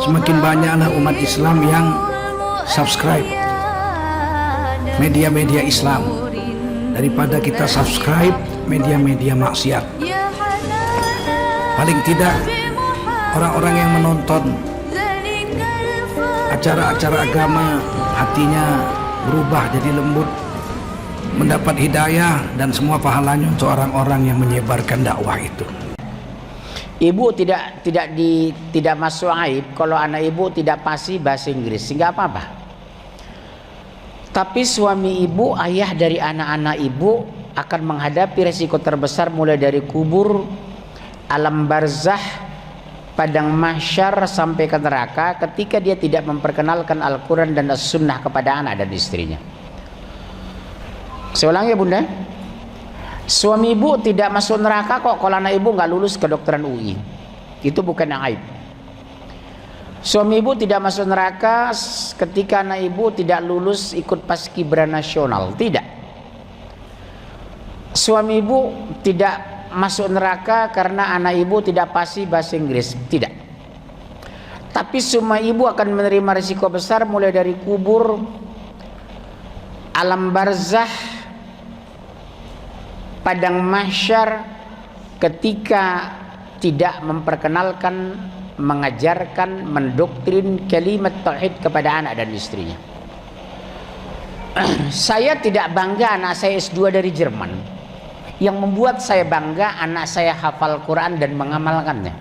semakin banyaklah umat Islam yang subscribe media-media Islam daripada kita subscribe media-media maksiat. Paling tidak orang-orang yang menonton acara-acara agama hatinya berubah jadi lembut, mendapat hidayah, dan semua pahalanya untuk orang-orang yang menyebarkan dakwah itu. Ibu tidak masuk aib kalau anak ibu tidak fasih bahasa Inggris, nggak apa-apa. Tapi suami ibu, ayah dari anak-anak ibu akan menghadapi resiko terbesar mulai dari kubur, alam barzah, padang mahsyar sampai ke neraka ketika dia tidak memperkenalkan Al-Quran dan As-Sunnah kepada anak dan istrinya. Saya ulang ya bunda, suami ibu tidak masuk neraka kok kalau anak ibu nggak lulus kedokteran UI. Itu bukan aib. Suami ibu tidak masuk neraka ketika anak ibu tidak lulus ikut paskibra nasional. Tidak. Suami ibu tidak masuk neraka karena anak ibu tidak fasih bahasa Inggris. Tidak. Tapi semua ibu akan menerima risiko besar mulai dari kubur, alam barzah, padang mahsyar ketika tidak memperkenalkan, mengajarkan, mendoktrin kalimat tauhid kepada anak dan istrinya. Saya tidak bangga anak saya S2 dari Jerman. Yang membuat saya bangga anak saya hafal Quran dan mengamalkannya.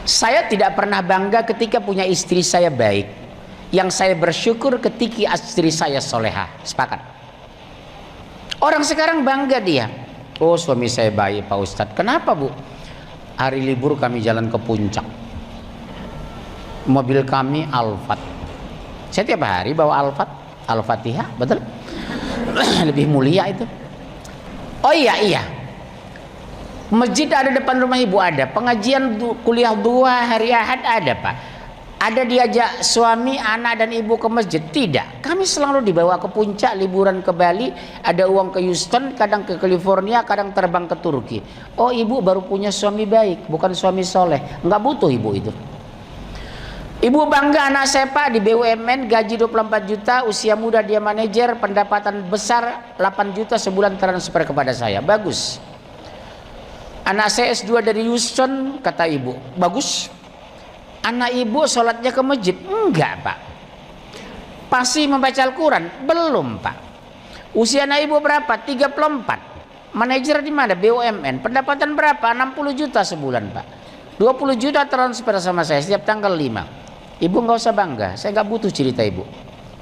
Saya tidak pernah bangga ketika punya istri saya baik. Yang saya bersyukur ketika istri saya solehah. Sepakat. Orang sekarang bangga dia. Oh, suami saya baik Pak Ustadz. Kenapa bu? Hari libur kami jalan ke puncak. Mobil kami Alphard. Saya tiap hari bawa Alphard, Al-Fatihah, betul? Lebih mulia itu. Oh iya. Masjid ada depan rumah ibu ada. Pengajian kuliah 2 hari Ahad ada pak. Ada diajak suami, anak dan ibu ke masjid? Tidak. Kami selalu dibawa ke puncak, liburan ke Bali, ada uang ke Houston, kadang ke California, kadang terbang ke Turki. Oh ibu baru punya suami baik, bukan suami soleh. Nggak butuh ibu itu. Ibu bangga anak saya pak di BUMN, gaji 24 juta, usia muda dia manajer, pendapatan besar 8 juta sebulan transfer kepada saya. Bagus. Anak saya S2 dari Houston, kata ibu. Bagus. Anak ibu sholatnya ke masjid? Enggak pak. Pasti membaca Al-Quran? Belum pak. Usia anak ibu berapa? 34. Manajer di mana? BUMN. Pendapatan berapa? 60 juta sebulan pak. 20 juta transfer sama saya setiap tanggal 5. Ibu nggak usah bangga. Saya nggak butuh cerita ibu.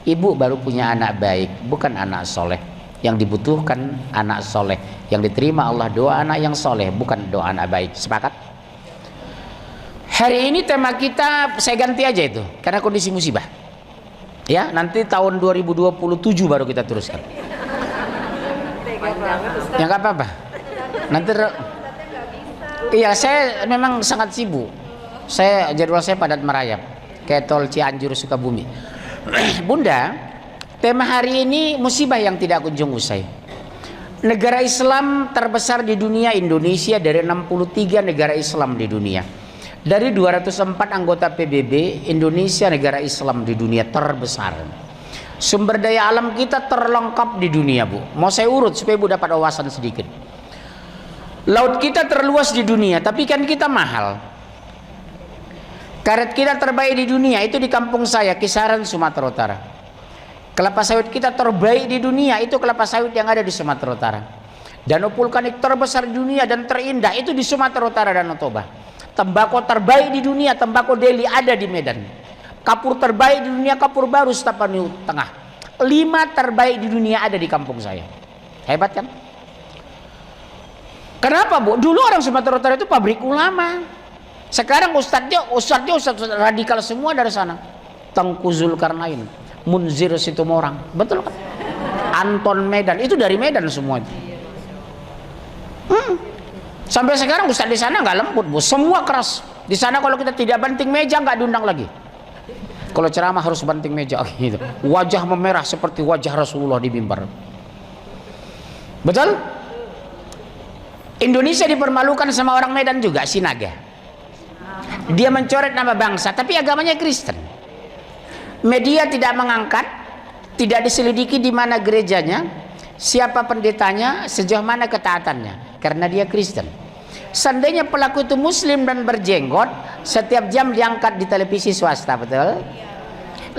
Ibu baru punya anak baik, bukan anak soleh. Yang dibutuhkan anak soleh. Yang diterima Allah doa anak yang soleh, bukan doa anak baik. Sepakat? Hari ini tema kita saya ganti aja itu karena kondisi musibah. Ya, nanti tahun 2027 baru kita teruskan. Ya nggak apa-apa. Nanti iya, saya memang sangat sibuk. Jadwal saya padat merayap kayak tol Cianjur Sukabumi. Bunda, tema hari ini musibah yang tidak kunjung usai. Negara Islam terbesar di dunia Indonesia dari 63 negara Islam di dunia. Dari 204 anggota PBB, Indonesia negara Islam di dunia terbesar. Sumber daya alam kita terlengkap di dunia bu. Mau saya urut supaya bu dapat wawasan sedikit. Laut kita terluas di dunia, tapi kan kita mahal. Karet kita terbaik di dunia itu di kampung saya, Kisaran, Sumatera Utara. Kelapa sawit kita terbaik di dunia itu kelapa sawit yang ada di Sumatera Utara. Danau vulkanik terbesar di dunia dan terindah itu di Sumatera Utara dan Toba. Tembakau terbaik di dunia, tembakau Deli ada di Medan. Kapur terbaik di dunia, kapur baru Tapanuli Tengah. 5 terbaik di dunia ada di kampung saya. Hebat kan? Kenapa bu? Dulu orang Sumatera Utara itu pabrik ulama. Sekarang ustadz radikal semua dari sana. Tengku Zulkarnain, Munzir Situmorang, betul kan? Anton Medan, itu dari Medan semua itu. Sampai sekarang ustadz di sana nggak lembut bu, semua keras. Di sana kalau kita tidak banting meja nggak diundang lagi. Kalau ceramah harus banting meja gitu. Wajah memerah seperti wajah Rasulullah di mimbar. Betul? Indonesia dipermalukan sama orang Medan juga, Sinaga. Dia mencoret nama bangsa, tapi agamanya Kristen. Media tidak mengangkat, tidak diselidiki di mana gerejanya, siapa pendetanya, sejauh mana ketaatannya, karena dia Kristen. Seandainya pelaku itu Muslim dan berjenggot, setiap jam diangkat di televisi swasta, betul?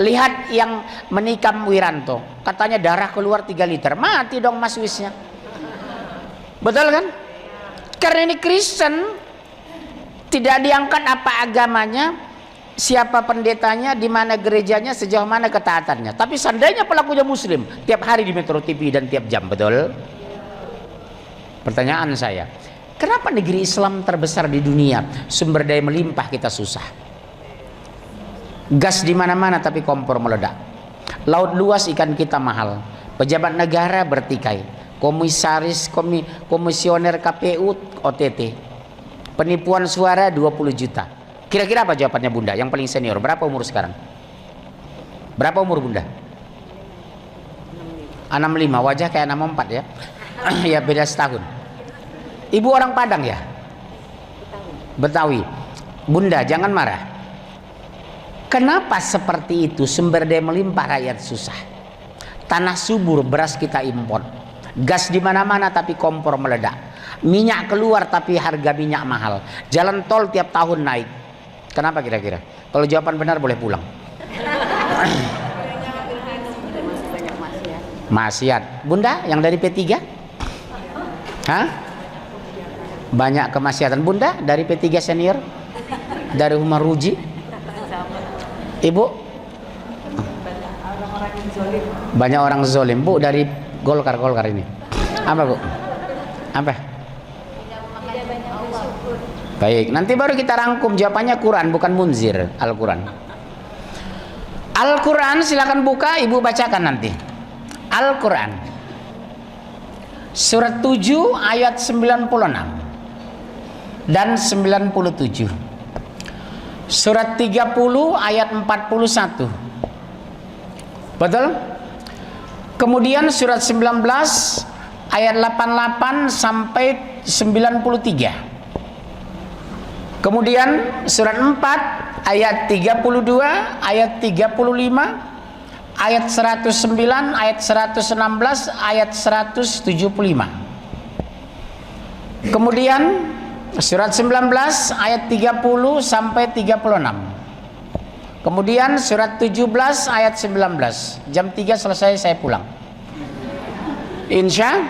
Lihat yang menikam Wiranto, katanya darah keluar 3 liter, mati dong Mas Wisnya. Betul kan? Karena ini Kristen, tidak diangkat apa agamanya, siapa pendetanya, di mana gerejanya, sejauh mana ketaatannya. Tapi seandainya pelakunya Muslim, tiap hari di Metro TV dan tiap jam, betul? Pertanyaan saya, kenapa negeri Islam terbesar di dunia, sumber daya melimpah, kita susah? Gas di mana-mana tapi kompor meledak. Laut luas, ikan kita mahal. Pejabat negara bertikai. Komisioner KPU OTT. Penipuan suara 20 juta. Kira-kira apa jawabannya Bunda yang paling senior? Berapa umur sekarang? Berapa umur Bunda? 65. Wajah kayak 64 ya. Ya beda setahun. Ibu orang Padang ya? Betawi. Bunda jangan marah. Kenapa seperti itu? Sumber daya melimpah, rakyat susah. Tanah subur, beras kita impor. Gas di mana-mana tapi kompor meledak. Minyak keluar tapi harga minyak mahal. Jalan tol tiap tahun naik. Kenapa kira-kira? Kalau jawaban benar boleh pulang. Maksiat. Bunda yang dari P3? Hah? Banyak kemaksiatan. Bunda dari P3 senior? Dari Umar Ruji? Ibu? Banyak orang zolim. Bu dari Golkar ini. Apa Bu? Apa? Baik, nanti baru kita rangkum jawabannya. Quran bukan munzir, Al-Quran. Al-Quran silakan buka, Ibu bacakan nanti. Al-Quran surat 7 ayat 96 dan 97. Surat 30 ayat 41. Betul? Kemudian surat 19 ayat 88 sampai 93. Kemudian surat 4 ayat 32, ayat 35, ayat 109, ayat 116, ayat 175. Kemudian surat 19 ayat 30 sampai 36. Kemudian surat 17 ayat 19. Jam 3 selesai saya pulang. Insya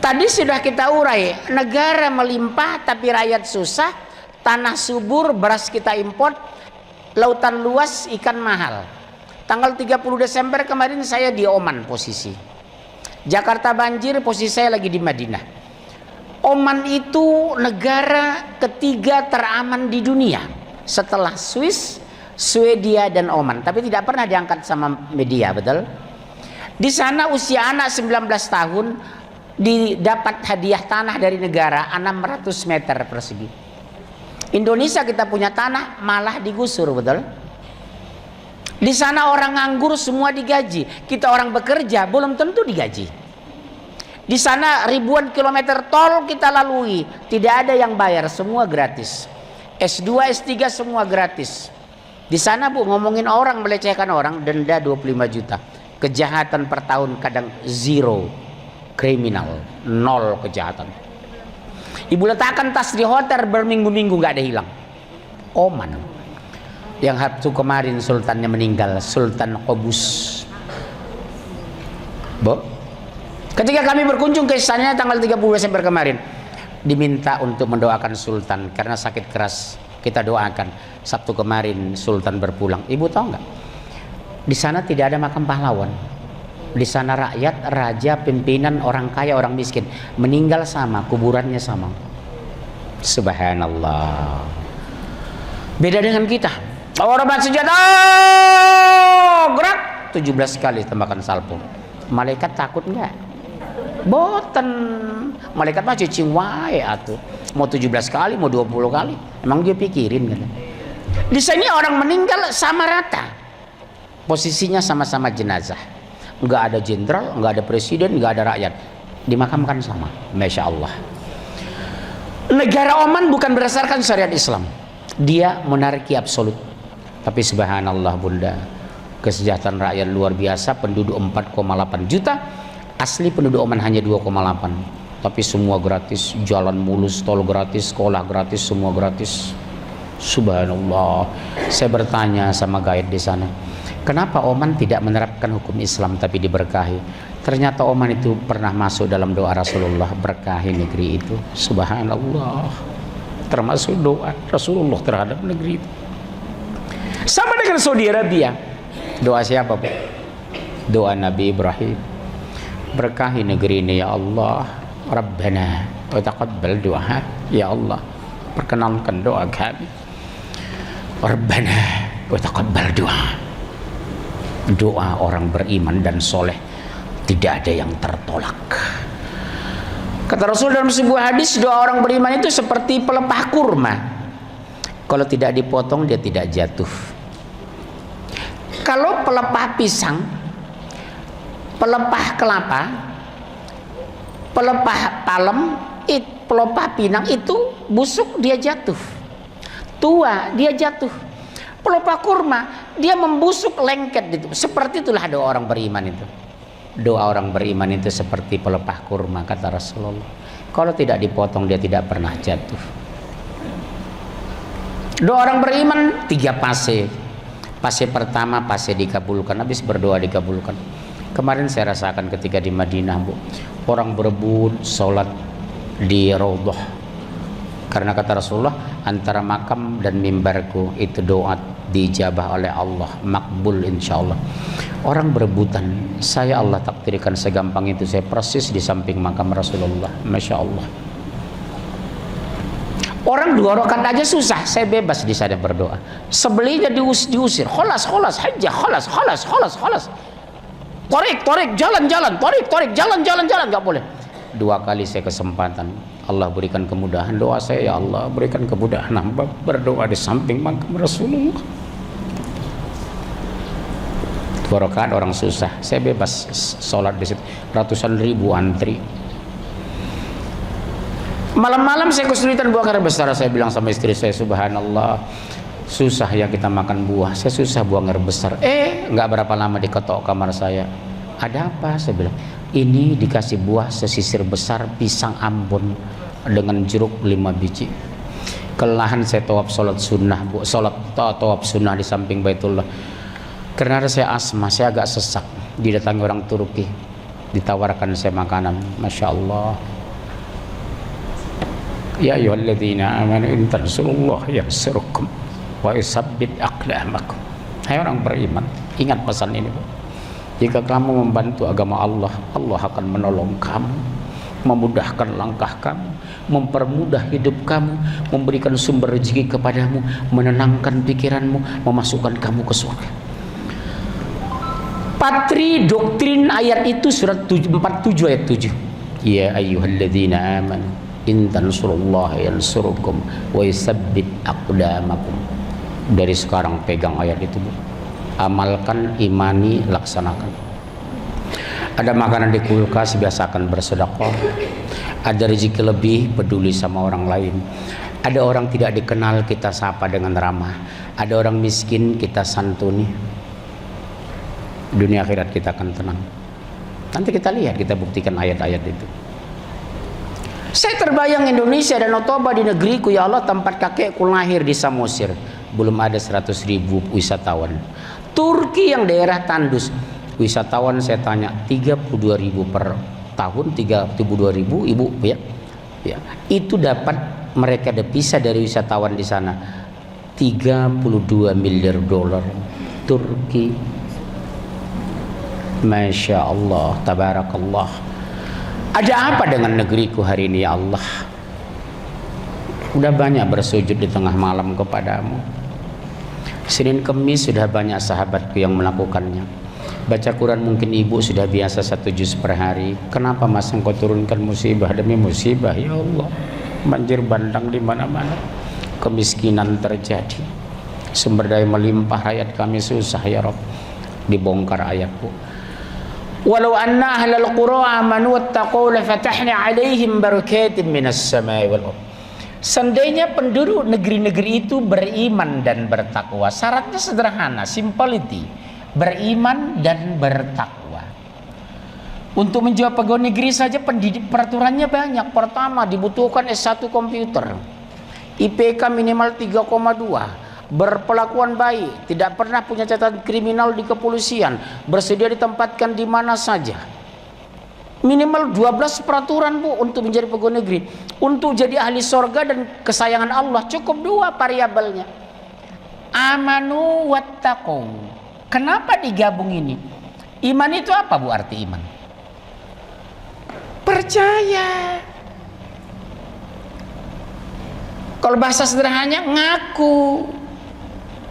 tadi sudah kita urai, negara melimpah tapi rakyat susah, tanah subur, beras kita import, lautan luas, ikan mahal. Tanggal 30 Desember kemarin saya di Oman posisi. Jakarta banjir, posisi saya lagi di Madinah. Oman itu negara ketiga teraman di dunia setelah Swiss, Swedia dan Oman, tapi tidak pernah diangkat sama media, betul? Di sana usia anak 19 tahun didapat hadiah tanah dari negara 600 meter persegi. Indonesia kita punya tanah malah digusur, betul? Di sana orang nganggur semua digaji. Kita orang bekerja belum tentu digaji. Di sana ribuan kilometer tol kita lalui, tidak ada yang bayar, semua gratis. S2, S3 semua gratis. Di sana Bu, ngomongin orang, melecehkan orang, denda 25 juta. Kejahatan per tahun kadang zero. Kriminal, nol kejahatan. Ibu letakkan tas di hotel berminggu-minggu nggak ada hilang. Oman. Yang waktu kemarin sultannya meninggal, Sultan Qobus. Bu, ketika kami berkunjung ke istananya tanggal 30 Desember kemarin, diminta untuk mendoakan sultan karena sakit keras. Kita doakan. Sabtu kemarin sultan berpulang. Ibu tahu nggak? Di sana tidak ada makam pahlawan. Di sana rakyat, raja, pimpinan, orang kaya, orang miskin meninggal sama, kuburannya sama. Subhanallah. Beda dengan kita. Orang bersenjata, gerak 17 kali tembakan salpo. Malaikat takut nggak? Boten. Malaikat mah cicing wae atuh. Mau 17 kali, mau 20 kali. Emang dia pikirin kan? Di sini orang meninggal sama rata. Posisinya sama-sama jenazah. Nggak ada jenderal, nggak ada presiden, nggak ada rakyat, dimakamkan sama. Masya Allah. Negara Oman bukan berdasarkan syariat Islam. Dia monarki absolut. Tapi subhanallah bunda, kesejahteraan rakyat luar biasa, penduduk 4,8 juta, asli penduduk Oman hanya 2,8, tapi semua gratis, jalan mulus, tol gratis, sekolah gratis, semua gratis. Subhanallah. Saya bertanya sama guide di sana, kenapa Oman tidak menerapkan hukum Islam tapi diberkahi? Ternyata Oman itu pernah masuk dalam doa Rasulullah, berkahi negeri itu. Subhanallah. Termasuk doa Rasulullah terhadap negeri itu. Sama dengan Saudi Arabia. Doa siapa, Bu? Doa Nabi Ibrahim. Berkahi negeri ini ya Allah. Rabbana wa taqabbal doa. Ya Allah, perkenankan doa kami. Rabbana wa taqabbal doa. Doa orang beriman dan soleh tidak ada yang tertolak. Kata Rasul dalam sebuah hadis, doa orang beriman itu seperti pelepah kurma. Kalau tidak dipotong dia tidak jatuh. Kalau pelepah pisang, pelepah kelapa, pelepah palem, pelepah pinang itu busuk dia jatuh. Tua dia jatuh. Pelepah kurma dia membusuk lengket gitu. Seperti itulah doa orang beriman itu. Doa orang beriman itu seperti pelepah kurma, kata Rasulullah. Kalau tidak dipotong dia tidak pernah jatuh. Doa orang beriman 3 fase. Fase pertama fase dikabulkan, habis berdoa dikabulkan. Kemarin saya rasakan ketika di Madinah, Bu, orang berebut sholat di Raudhah. Karena kata Rasulullah, antara makam dan mimbarku itu doa dijabah oleh Allah, makbul insyaallah. Orang berebutan, saya Allah takdirkan segampang itu, saya persis di samping makam Rasulullah. Masya Allah. Orang 2 rakaat aja susah, saya bebas di sana berdoa. Sebelahnya diusir, kholas hajjah, kholas. Torik, jalan, torik, jalan, nggak boleh. 2 kali saya kesempatan, Allah berikan kemudahan. Doa saya, ya Allah berikan kemudahan hamba berdoa di samping makam Rasulullah. 2 rakaat orang susah, saya bebas sholat di situ. Ratusan ribu antri. Malam-malam saya kesulitan buang air besar. Saya bilang sama istri saya, subhanallah, susah ya kita makan buah. Saya susah buang air besar. Nggak berapa lama diketok kamar saya. Ada apa? Saya bilang, ini dikasih buah sesisir besar pisang Ambon dengan jeruk 5 biji. Kelelahan saya tawaf sholat sunnah, Bu. Tawaf sunnah di samping Baitullah. Karena saya asma, saya agak sesak. Didatangi orang Turki, ditawarkan saya makanan. Masya Allah. Ya ayyuhalladzina amanu in tansurullaha yansurkum wa yusabbit aqdamakum. Hai orang beriman, ingat pesan ini, Bu. Jika kamu membantu agama Allah, Allah akan menolong kamu, memudahkan langkah kamu, mempermudah hidup kamu, memberikan sumber rezeki kepadamu, menenangkan pikiranmu, memasukkan kamu ke surga. Patri doktrin ayat itu surat 47 ayat 7. Ya ayyuhalladzina amanu in tansurullaha yansurukum wa yusabbit aqdamakum. Dari sekarang pegang ayat itu, Bu. Amalkan, imani, laksanakan. Ada makanan di kulkas, biasakan bersedekah. Ada rezeki lebih, peduli sama orang lain. Ada orang tidak dikenal, kita sapa dengan ramah. Ada orang miskin, kita santuni. Dunia akhirat kita akan tenang. Nanti kita lihat, kita buktikan ayat-ayat itu. Saya terbayang Indonesia dan Toba di negeriku, ya Allah, tempat kakekku lahir di Samosir. Belum ada 100.000 wisatawan. Turki yang daerah tandus, wisatawan saya tanya 32.000 per tahun, 32.000 ibu ya. Itu dapat mereka devisa dari wisatawan di sana 32 miliar dolar. Turki, Masya Allah, tabarakallah. Ada apa dengan negeriku hari ini, ya Allah? Udah banyak bersujud di tengah malam kepadamu. Senin Kemis sudah banyak sahabatku yang melakukannya. Baca Quran mungkin ibu sudah biasa 1 juz per hari. Kenapa Mas engkau turunkan musibah demi musibah, ya Allah? Banjir bandang di mana-mana, kemiskinan terjadi, sumber daya melimpah, rakyat kami susah, ya Rabb. Dibongkar ayatku. Walau anna ahlal qura amanu wattaqau la fatahna alaihim barakatin minas samai wal ardh. Seandainya penduduk negeri-negeri itu beriman dan bertakwa, syaratnya sederhana, simplicity, beriman dan bertakwa. Untuk menjawab pegawai negeri saja peraturannya banyak. Pertama, dibutuhkan S1 komputer, IPK minimal 3,2, berpelakuan baik, tidak pernah punya catatan kriminal di kepolisian, bersedia ditempatkan di mana saja. Minimal 12 peraturan Bu untuk menjadi pegawai negeri. Untuk jadi ahli sorga dan kesayangan Allah cukup 2 variabelnya. Amanu wattaqu. Kenapa digabung ini? Iman itu apa Bu arti iman? Percaya. Kalau bahasa sederhananya ngaku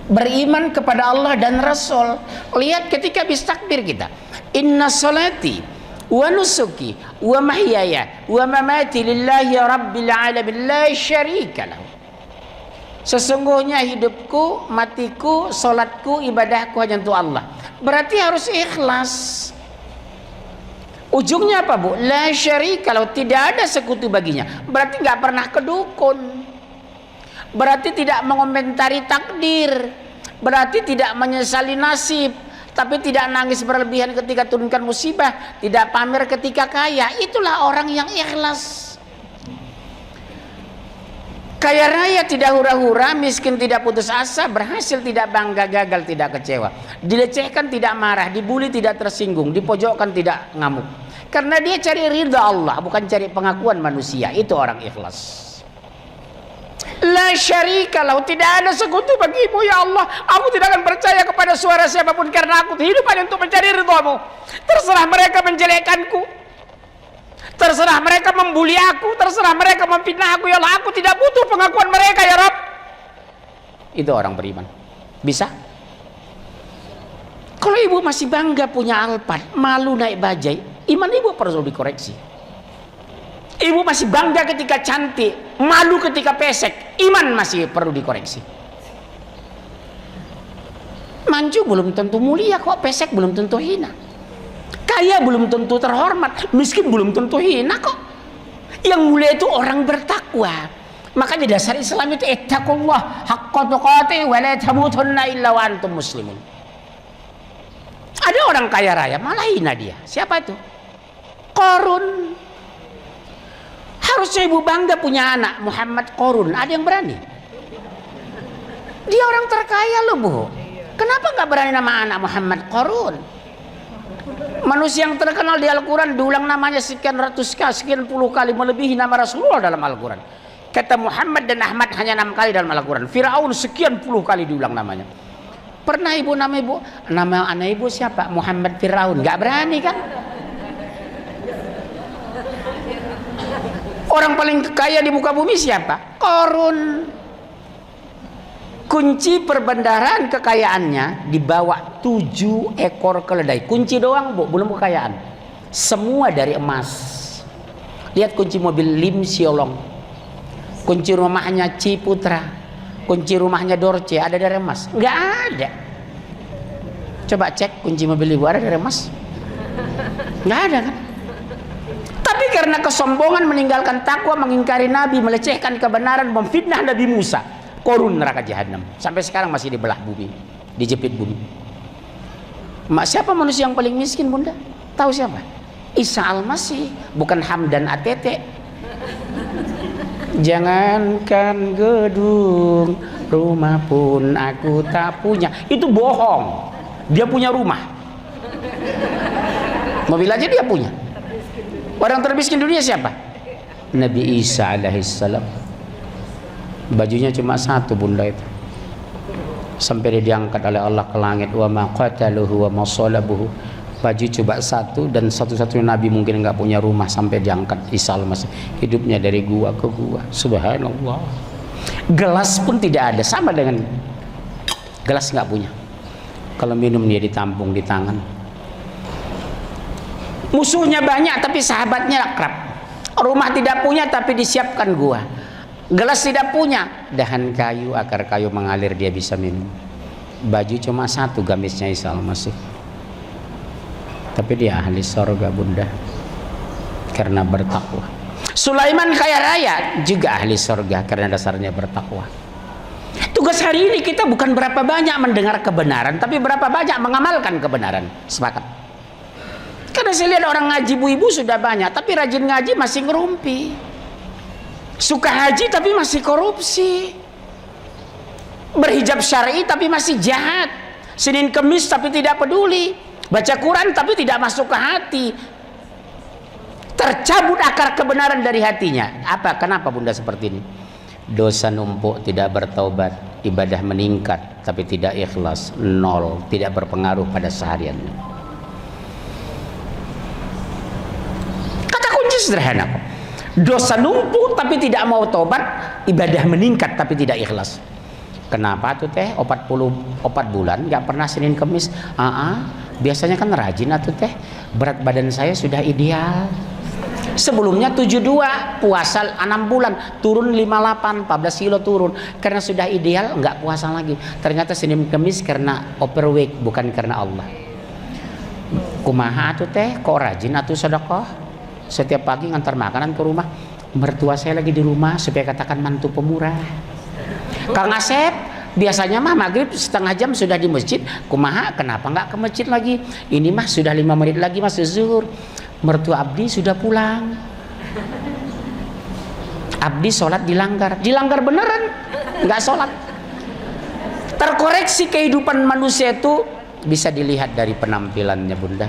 beriman kepada Allah dan Rasul. Lihat ketika habis takbir kita, inna salati wa nusuki wa mahyaya wa mamati lillahi rabbil alamin la syarika lahu. Sesungguhnya hidupku, matiku, salatku, ibadahku hanya untuk Allah. Berarti harus ikhlas. Ujungnya apa Bu? La syarika lahu, tidak ada sekutu baginya. Berarti nggak pernah kedukun. Berarti tidak mengomentari takdir. Berarti tidak menyesali nasib. Tapi tidak nangis berlebihan ketika turunkan musibah, tidak pamer ketika kaya. Itulah orang yang ikhlas. Kaya raya tidak hura-hura, miskin tidak putus asa, berhasil tidak bangga, gagal tidak kecewa, dilecehkan tidak marah, dibully tidak tersinggung, dipojokkan tidak ngamuk. Karena dia cari ridha Allah, bukan cari pengakuan manusia. Itu orang ikhlas. La syarika lahu, tidak ada sekutu bagimu ya Allah. Aku tidak akan percaya kepada suara siapapun karena aku hidup hanya untuk mencari ridhamu. Terserah mereka menjelekkanku, terserah mereka membuli aku, terserah mereka memfitnah aku ya Allah. Aku tidak butuh pengakuan mereka ya Rabb. Itu orang beriman. Bisa? Kalau ibu masih bangga punya Alphard, malu naik bajai, iman ibu perlu dikoreksi. Ibu masih bangga ketika cantik, malu ketika pesek, iman masih perlu dikoreksi. Manju belum tentu mulia kok, pesek belum tentu hina. Kaya belum tentu terhormat, miskin belum tentu hina kok. Yang mulia itu orang bertakwa. Makanya dasar Islam itu ittaqullah haqqa tuqatih wa la tamutunna illa wa antum muslimun. Ada orang kaya raya malah hina dia. Siapa itu? Qarun. Harusnya ibu bangga punya anak Muhammad Qarun. Ada yang berani? Dia orang terkaya loh Bu. Kenapa nggak berani nama anak Muhammad Qarun? Manusia yang terkenal di Al-Quran diulang namanya sekian ratus kali, sekian puluh kali, melebihi nama Rasulullah dalam Al-Quran. Kata Muhammad dan Ahmad hanya 6 kali dalam Al-Quran. Fir'aun sekian puluh kali diulang namanya. Pernah ibu nama anak ibu siapa? Muhammad Fir'aun. Nggak berani kan? Orang paling kaya di muka bumi siapa? Qarun. Kunci perbendaharaan kekayaannya dibawa 7 ekor keledai. Kunci doang Bu, belum kekayaan. Semua dari emas. Lihat kunci mobil Lim Siolong, kunci rumahnya Ciputra, kunci rumahnya Dorce, ada dari emas? Nggak ada. Coba cek kunci mobil ibu, ada dari emas? Nggak ada kan? Tapi karena kesombongan, meninggalkan takwa, mengingkari Nabi, melecehkan kebenaran, memfitnah Nabi Musa, Qarun neraka jahanam. Sampai sekarang masih dibelah bumi, dijepit bumi. Siapa manusia yang paling miskin Bunda? Tahu siapa? Isa Al-Masih, bukan Hamdan ATT. Jangankan gedung, rumah pun aku tak punya. Itu bohong. Dia punya rumah, mobil aja dia punya. Orang termiskin dunia siapa? Nabi Isa alaihissalam. Bajunya cuma 1 Bunda itu. Sampai dia diangkat oleh Allah ke langit. Wa ma qataluhu wa ma salabuhu. Baju coba 1, dan satu-satunya Nabi mungkin nggak punya rumah sampai diangkat Isa Al-Masih. Hidupnya dari gua ke gua. Subhanallah. Gelas pun tidak ada, sama dengan gelas nggak punya. Kalau minum dia ditampung di tangan. Musuhnya banyak tapi sahabatnya akrab. Rumah tidak punya tapi disiapkan gua. Gelas tidak punya, dahan kayu, akar kayu mengalir dia bisa minum. Baju cuma 1 gamisnya Isa Al-Masih. Tapi dia ahli sorga Bunda, karena bertakwa. Sulaiman kaya raya juga ahli surga karena dasarnya bertakwa. Tugas hari ini kita bukan berapa banyak mendengar kebenaran, tapi berapa banyak mengamalkan kebenaran. Sepakat? Karena saya lihat orang ngaji ibu-ibu sudah banyak, tapi rajin ngaji masih ngerumpi. Suka haji tapi masih korupsi. Berhijab syar'i tapi masih jahat. Senin Kemis tapi tidak peduli. Baca Quran tapi tidak masuk ke hati. Tercabut akar kebenaran dari hatinya. Apa? Kenapa bunda seperti ini? Dosa numpuk, tidak bertaubat. Ibadah meningkat tapi tidak ikhlas, nol, tidak berpengaruh pada sehariannya. Kata kunci sederhana kok. Dosa numpuk tapi tidak mau taubat, ibadah meningkat tapi tidak ikhlas. Kenapa tuh teh? 44 bulan nggak pernah Senin Kemis. Biasanya kan rajin atuh teh. Berat badan saya sudah ideal. Sebelumnya 72, puasa 6 bulan, turun 58, 14 kilo turun. Karena sudah ideal, nggak puasa lagi. Ternyata Senin Kemis karena overweight, bukan karena Allah. Kumaha tuh teh? Kok rajin atuh sedekah? Setiap pagi ngantar makanan ke rumah. Mertua saya lagi di rumah supaya katakan mantu pemurah. Kang Asep, biasanya mah maghrib setengah jam sudah di masjid. Kumaha? Kenapa nggak ke masjid lagi? Ini mah sudah 5 menit lagi masuk zuhur. Mertua Abdi sudah pulang. Abdi sholat dilanggar beneran, nggak sholat. Terkoreksi kehidupan manusia itu bisa dilihat dari penampilannya bunda,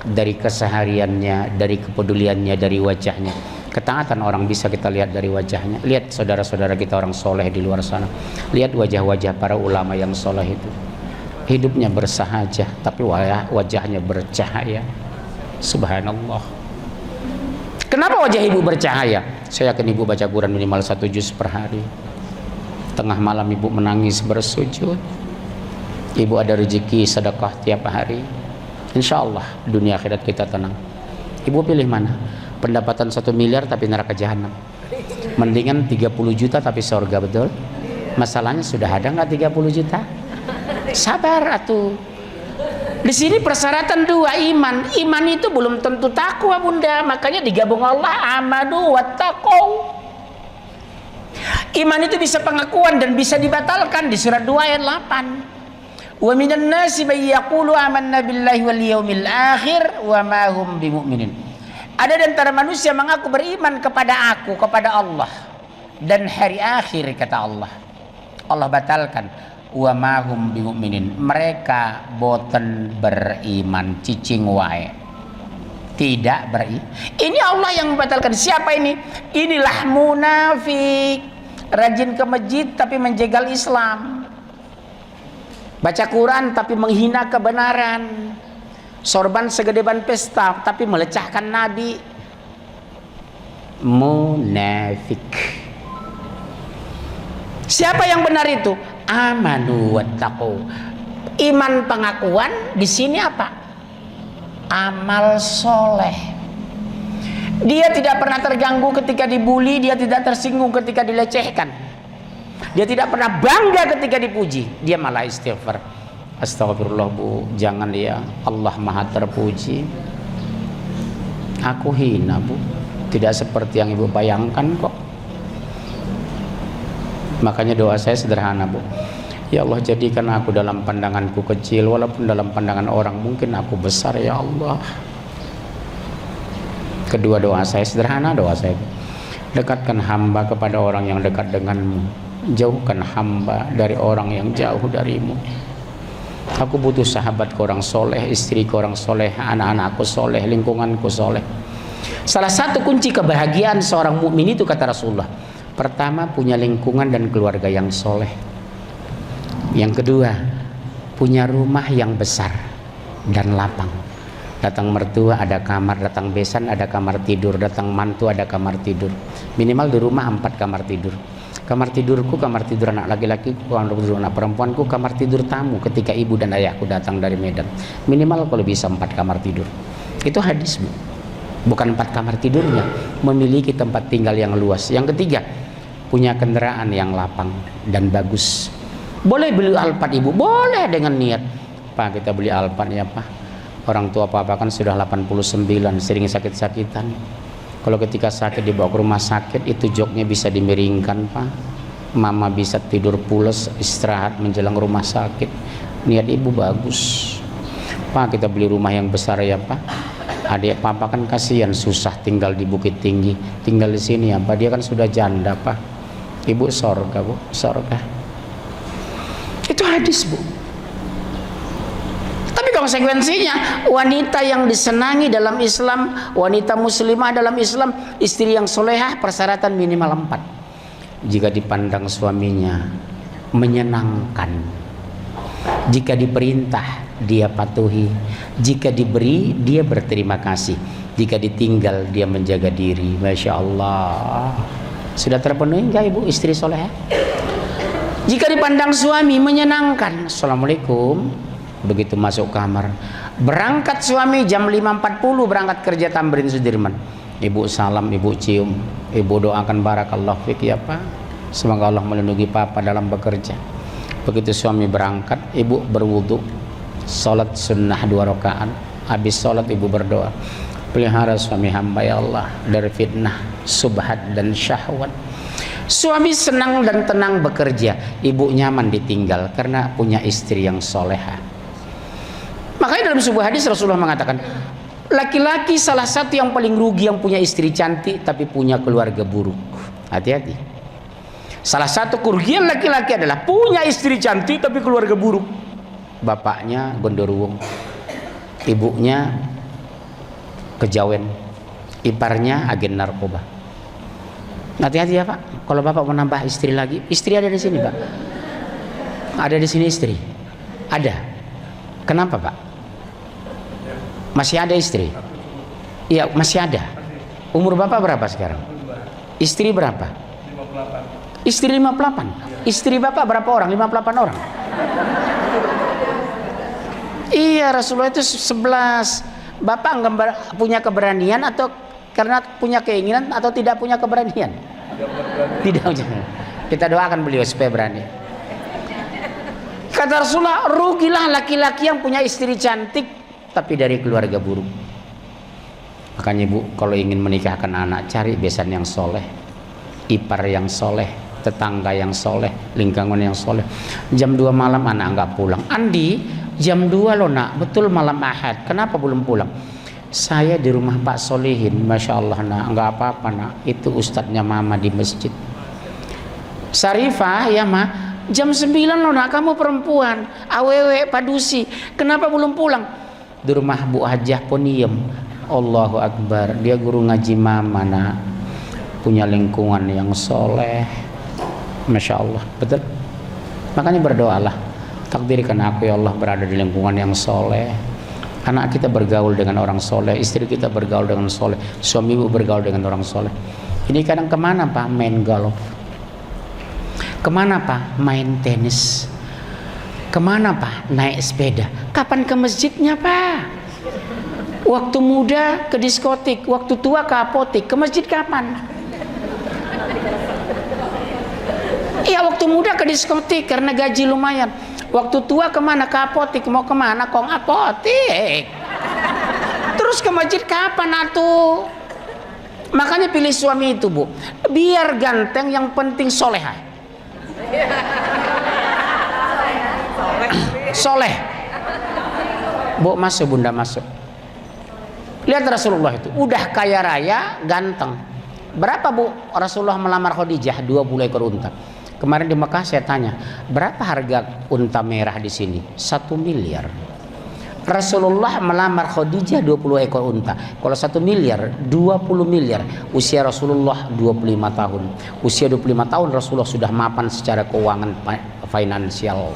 dari kesehariannya, dari kepeduliannya, dari wajahnya. Ketaatan orang bisa kita lihat dari wajahnya. Lihat saudara-saudara kita orang soleh di luar sana. Lihat wajah-wajah para ulama yang soleh itu. Hidupnya bersahaja, tapi wajahnya bercahaya. Subhanallah. Kenapa wajah ibu bercahaya? Saya yakin ibu baca Quran minimal 1 juz per hari. Tengah malam ibu menangis bersujud. Ibu ada rezeki sedekah tiap hari. Insya Allah dunia akhirat kita tenang. Ibu pilih mana? Pendapatan 1 miliar tapi neraka jahanam. Mendingan 30 juta tapi surga, betul? Masalahnya sudah ada nggak 30 juta? Sabar atuh. Di sini persyaratan 2, iman. Iman itu belum tentu takwa bunda, makanya digabung Allah amanu wattaqau. Iman itu bisa pengakuan dan bisa dibatalkan di surat 2 ayat 8. Wa minan nasi may yaqulu amanna billahi wal yaumil akhir wa ma hum bimumin. Ada di antara manusia mengaku beriman kepada aku, kepada Allah dan hari akhir, kata Allah. Allah batalkan. Wa mahum bimu'minin, mereka boten beriman, cicing wae, tidak beriman. Ini Allah yang membatalkan. Siapa ini? Inilah munafik, rajin ke masjid tapi menjegal Islam, baca Quran tapi menghina kebenaran, sorban segede ban pesta tapi melecahkan Nabi. Munafik. Siapa yang benar itu? Amanu wattaqu. Iman pengakuan di sini apa? Amal soleh. Dia tidak pernah terganggu ketika dibully, dia tidak tersinggung ketika dilecehkan, dia tidak pernah bangga ketika dipuji, dia malah istighfar. Astagfirullah bu, jangan ya, Allah maha terpuji. Aku hina bu, tidak seperti yang ibu bayangkan kok. Makanya doa saya sederhana bu, ya Allah jadikan aku dalam pandanganku kecil, walaupun dalam pandangan orang mungkin aku besar ya Allah. Kedua doa saya sederhana, doa saya dekatkan hamba kepada orang yang dekat denganmu, jauhkan hamba dari orang yang jauh darimu. Aku butuh sahabat ke orang soleh, istri ke orang soleh, anak-anakku soleh, lingkunganku soleh. Salah satu kunci kebahagiaan seorang mukmin itu kata Rasulullah, pertama punya lingkungan dan keluarga yang soleh. Yang kedua punya rumah yang besar dan lapang. Datang mertua ada kamar, datang besan ada kamar tidur, datang mantu ada kamar tidur. Minimal di rumah 4 kamar tidur. Kamar tidurku, kamar tidur anak laki-laki, kamar tidur anak perempuanku, kamar tidur tamu ketika ibu dan ayahku datang dari Medan. Minimal kalau bisa 4 kamar tidur. Itu hadis bu. Bukan 4 kamar tidurnya, memiliki tempat tinggal yang luas. Yang ketiga, punya kendaraan yang lapang dan bagus. Boleh beli Alphard ibu, boleh dengan niat, Pak kita beli Alphard ya Pak. Orang tua papa kan sudah 89, sering sakit-sakitan. Kalau ketika sakit dibawa ke rumah sakit, itu joknya bisa dimiringkan, Pak. Mama bisa tidur pules, istirahat menjelang rumah sakit. Niat ibu bagus. Pak, kita beli rumah yang besar ya, Pak. Adik papa kan kasihan, susah tinggal di Bukit Tinggi. Tinggal di sini ya, Pak. Dia kan sudah janda, Pak. Ibu sorga, Bu. Sorga. Itu hadis, Bu. Tapi konsekuensinya, wanita yang disenangi dalam Islam, wanita muslimah dalam Islam, istri yang solehah, persyaratan minimal 4. Jika dipandang suaminya menyenangkan, jika diperintah dia patuhi, jika diberi dia berterima kasih, jika ditinggal dia menjaga diri. Masya Allah. Sudah terpenuhi enggak ibu istri solehah? Jika dipandang suami menyenangkan, assalamualaikum, begitu masuk kamar, berangkat suami jam 5.40 berangkat kerja Tamrin Sudirman, ibu salam, ibu cium, ibu doakan barakallahu fik ya Pak, semoga Allah melindungi Papa dalam bekerja. Begitu suami berangkat, ibu berwudu, sholat sunnah 2 rakaat. Habis sholat ibu berdoa, pelihara suami hamba ya Allah dari fitnah, subhat dan syahwat. Suami senang dan tenang bekerja, ibu nyaman ditinggal karena punya istri yang solehah. Makanya dalam sebuah hadis Rasulullah mengatakan, laki-laki salah satu yang paling rugi yang punya istri cantik tapi punya keluarga buruk. Hati-hati. Salah satu kerugian laki-laki adalah punya istri cantik tapi keluarga buruk. Bapaknya gondoruwung, ibunya kejawen, iparnya agen narkoba. Hati-hati ya Pak, kalau Bapak mau nambah istri lagi, istri ada di sini Pak. Ada di sini istri. Ada. Kenapa Pak? Masih ada istri? Iya masih ada. Umur Bapak berapa sekarang? Istri berapa? 58. Istri 58. Istri Bapak berapa orang? 58 orang. Iya, Rasulullah itu 11. Bapak enggak punya keberanian atau karena punya keinginan atau tidak punya keberanian? Tidak. Kita doakan beliau supaya berani. Kata Rasulullah, rugilah laki-laki yang punya istri cantik tapi dari keluarga buruk. Makanya Bu, kalau ingin menikahkan anak, cari besan yang soleh, ipar yang soleh, tetangga yang soleh, lingkungan yang soleh. Jam 2 malam anak nggak pulang. Andi, jam 2 loh nak, betul malam Ahad, kenapa belum pulang? Saya di rumah Pak Solihin. Masya Allah nak, nggak apa-apa nak, itu ustadznya mama di masjid. Sarifah ya ma, jam 9 loh nak, kamu perempuan, awewe, padusi, kenapa belum pulang? Di rumah Bu Hajah Poniem. Allahu Akbar, dia guru ngaji mama nak, punya lingkungan yang soleh. Masya Allah, betul. Makanya berdoalah, takdirkan aku ya Allah berada di lingkungan yang soleh, anak kita bergaul dengan orang soleh, istri kita bergaul dengan soleh, suami ibu bergaul dengan orang soleh. Ini kadang kemana Pak? Main golf. Kemana Pak? Main tenis. Kemana Pak? Naik sepeda. Kapan ke masjidnya Pak? Waktu muda ke diskotik, waktu tua ke apotik, ke masjid kapan? Iya, waktu muda ke diskotik karena gaji lumayan. Waktu tua kemana? Ke apotik. Mau kemana? Kong apotik. Terus ke masjid kapan atuh? Makanya pilih suami itu Bu, biar ganteng, yang penting solehah. Soleh. Bu masuk, bunda masuk. Lihat Rasulullah itu, udah kaya raya, ganteng. Berapa Bu Rasulullah melamar Khadijah? 20 ekor unta. Kemarin di Mekah saya tanya, berapa harga unta merah di sini? 1 miliar. Rasulullah melamar Khadijah 20 ekor unta. Kalau 1 miliar, 20 miliar. Usia Rasulullah 25 tahun. Usia 25 tahun Rasulullah sudah mapan secara keuangan finansial.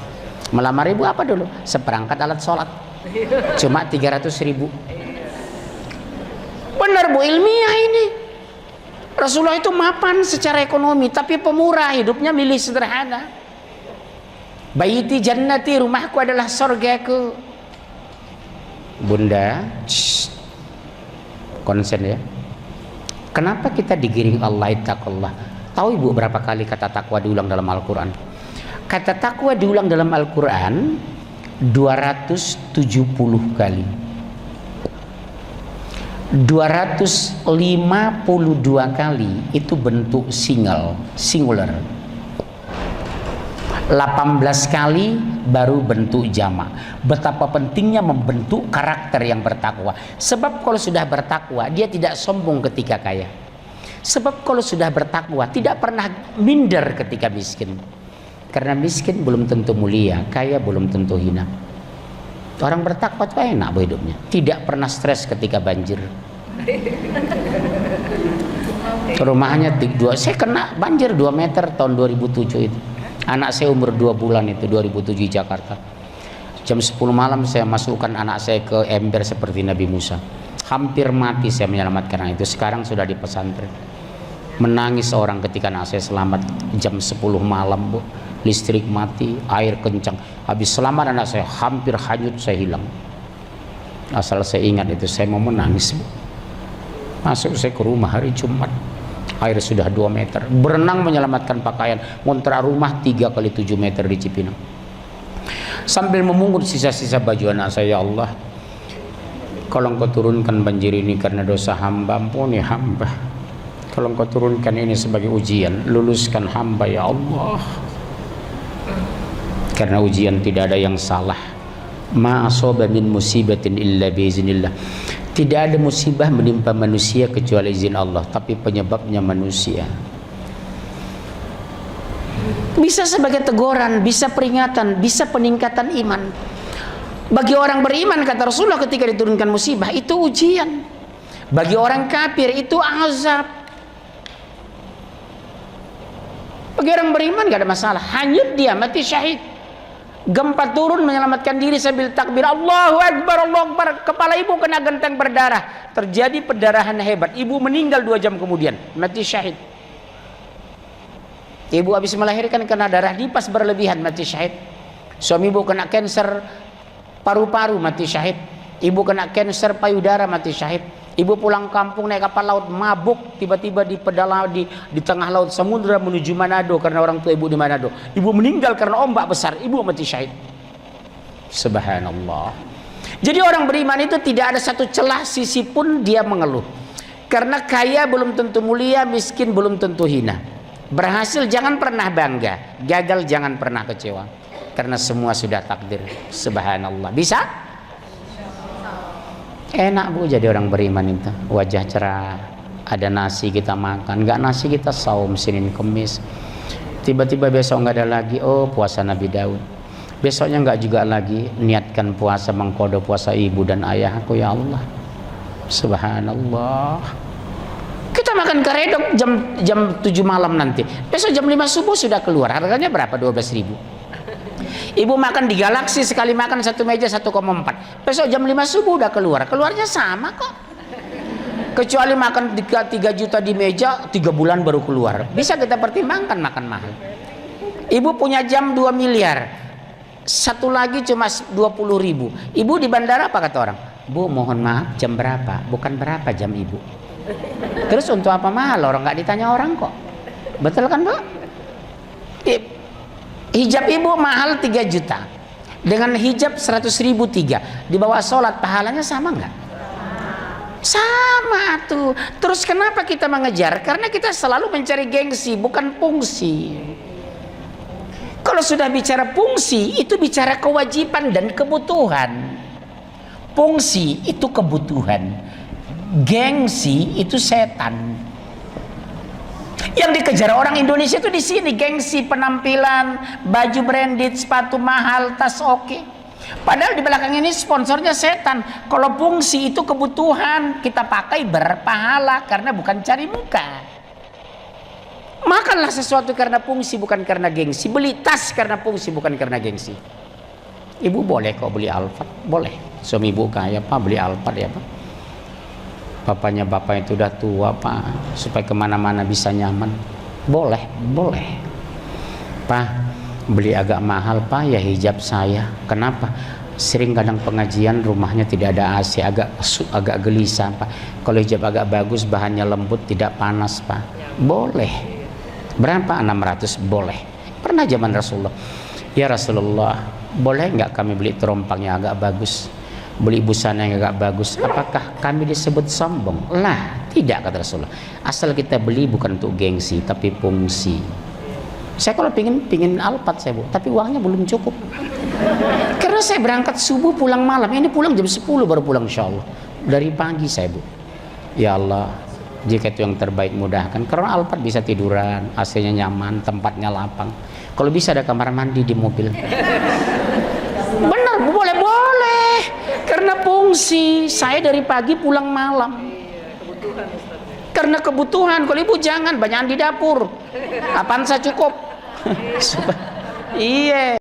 Melamar ibu apa dulu? Seperangkat alat sholat. Cuma 300.000. Benar Bu, ilmiah ini. Rasulullah itu mapan secara ekonomi, tapi pemurah, hidupnya milih sederhana. Baiti jannati, rumahku adalah surgaku. Bunda, konsen ya. Kenapa kita digiring Allah ittaqullah? Tahu Ibu berapa kali kata takwa diulang dalam Al-Quran? Kata takwa diulang dalam Al-Quran 270 kali. 252 kali itu bentuk singular. 18 kali baru bentuk jamak. Betapa pentingnya membentuk karakter yang bertakwa. Sebab kalau sudah bertakwa, dia tidak sombong ketika kaya. Sebab kalau sudah bertakwa, tidak pernah minder ketika miskin. Karena miskin belum tentu mulia, kaya belum tentu hina. Orang bertakwa itu enak hidupnya. Tidak pernah stres ketika banjir. Rumahnya saya kena banjir 2 meter tahun 2007 itu. Anak saya umur 2 bulan itu 2007 di Jakarta. Jam 10 malam saya masukkan anak saya ke ember seperti Nabi Musa. Hampir mati saya menyelamatkan anak itu. Sekarang sudah di pesantren. Menangis orang ketika anak saya selamat. Jam 10 malam, Bu. Listrik mati, air kencang. Habis selamat anak saya hampir hanyut, saya hilang. Asal saya ingat itu, saya mau menangis, Bu. Masuk saya ke rumah hari Jumat. Air sudah 2 meter. Berenang menyelamatkan pakaian. Ngontrak rumah 3 kali 7 meter di Cipinang. Sambil memungut sisa-sisa baju anak saya, ya Allah, kalau Engkau turunkan banjir ini karena dosa hamba, ampuni hamba. Kalau Engkau turunkan ini sebagai ujian, luluskan hamba, ya Allah. Karena ujian tidak ada yang salah. Ma asaba min musibatin illa biiznillah. Tidak ada musibah menimpa manusia kecuali izin Allah, tapi penyebabnya manusia. Bisa sebagai teguran, bisa peringatan, bisa peningkatan iman. Bagi orang beriman, kata Rasulullah, ketika diturunkan musibah itu ujian. Bagi orang kafir itu azab. Bagi orang beriman gak ada masalah, hanyut dia, mati syahid. Gempa turun menyelamatkan diri sambil takbir Allahu Akbar, Allahu Akbar. Kepala ibu kena genteng berdarah. Terjadi pendarahan hebat. Ibu meninggal 2 jam kemudian, mati syahid. Ibu habis melahirkan kena darah dipas berlebihan, mati syahid. Suami ibu kena kanker paru-paru, mati syahid. Ibu kena kanker payudara, mati syahid. Ibu pulang kampung naik kapal laut mabuk, tiba-tiba di tengah laut samudra menuju Manado karena orang tua ibu di Manado. Ibu meninggal karena ombak besar, ibu mati syahid. Subhanallah. Jadi orang beriman itu tidak ada satu celah sisi pun dia mengeluh. Karena kaya belum tentu mulia, miskin belum tentu hina. Berhasil jangan pernah bangga, gagal jangan pernah kecewa. Karena semua sudah takdir. Subhanallah. Bisa? Enak, Bu, jadi orang beriman itu. Wajah cerah, ada nasi kita makan, nggak nasi kita saum Senin Kemis. Tiba-tiba besok nggak ada lagi, oh puasa Nabi Daud. Besoknya nggak juga lagi, niatkan puasa mengkodo puasa ibu dan ayahku, ya Allah. Subhanallah. Kita makan karedok jam 7 malam nanti. Besok jam 5 subuh sudah keluar. Harganya berapa? 12.000. Ibu makan di Galaxy, sekali makan satu meja 1,4. Besok jam 5 subuh udah keluar. Keluarnya sama kok. Kecuali makan 3 juta di meja, 3 bulan baru keluar. Bisa kita pertimbangkan makan mahal. Ibu punya jam 2 miliar. Satu lagi cuma 20.000. Ibu di bandara apa kata orang? Bu, mohon maaf, jam berapa? Bukan berapa jam ibu. Terus untuk apa mahal? Orang nggak ditanya orang kok. Betul kan, Bu? Hijab ibu mahal 3 juta. Dengan hijab 100.000 3. Di bawah sholat pahalanya sama nggak? Sama tuh. Terus kenapa kita mengejar? Karena kita selalu mencari gengsi, bukan fungsi. Kalau sudah bicara fungsi, itu bicara kewajiban dan kebutuhan. Fungsi itu kebutuhan. Gengsi itu setan. Yang dikejar orang Indonesia itu di sini, gengsi penampilan, baju branded, sepatu mahal, tas oke. Padahal di belakang ini sponsornya setan. Kalau fungsi itu kebutuhan, kita pakai berpahala karena bukan cari muka. Makanlah sesuatu karena fungsi, bukan karena gengsi. Beli tas karena fungsi, bukan karena gengsi. Ibu boleh kok beli Alphard, boleh. Suami ibu kaya, Pak, beli Alphard ya, Pak. Bapaknya bapak itu udah tua, Pak, supaya kemana-mana bisa nyaman. Boleh, boleh. Pak, beli agak mahal, Pak, ya hijab saya. Kenapa? Sering kadang pengajian rumahnya tidak ada AC, agak gelisah, Pak. Kalau hijab agak bagus, bahannya lembut, tidak panas, Pak. Boleh. Berapa? 600, boleh. Pernah zaman Rasulullah, ya Rasulullah, boleh nggak kami beli terompang yang agak bagus? beli busana yang agak bagus, apakah kami disebut sombong? Lah, tidak, kata Rasulullah. Asal kita beli bukan untuk gengsi, tapi fungsi. Saya kalau pingin Alphard saya, Bu, tapi uangnya belum cukup. Karena saya berangkat subuh pulang malam, ini pulang jam 10 baru pulang insya Allah. Dari pagi saya, Bu. Ya Allah, jika itu yang terbaik mudahkan. Karena Alphard bisa tiduran, AC-nya nyaman, tempatnya lapang. Kalau bisa ada kamar mandi di mobil. Benar, boleh. Karena fungsi, saya dari pagi pulang malam. Karena kebutuhan. Kalau ibu jangan banyakan di dapur. Apaan saya cukup. Iya.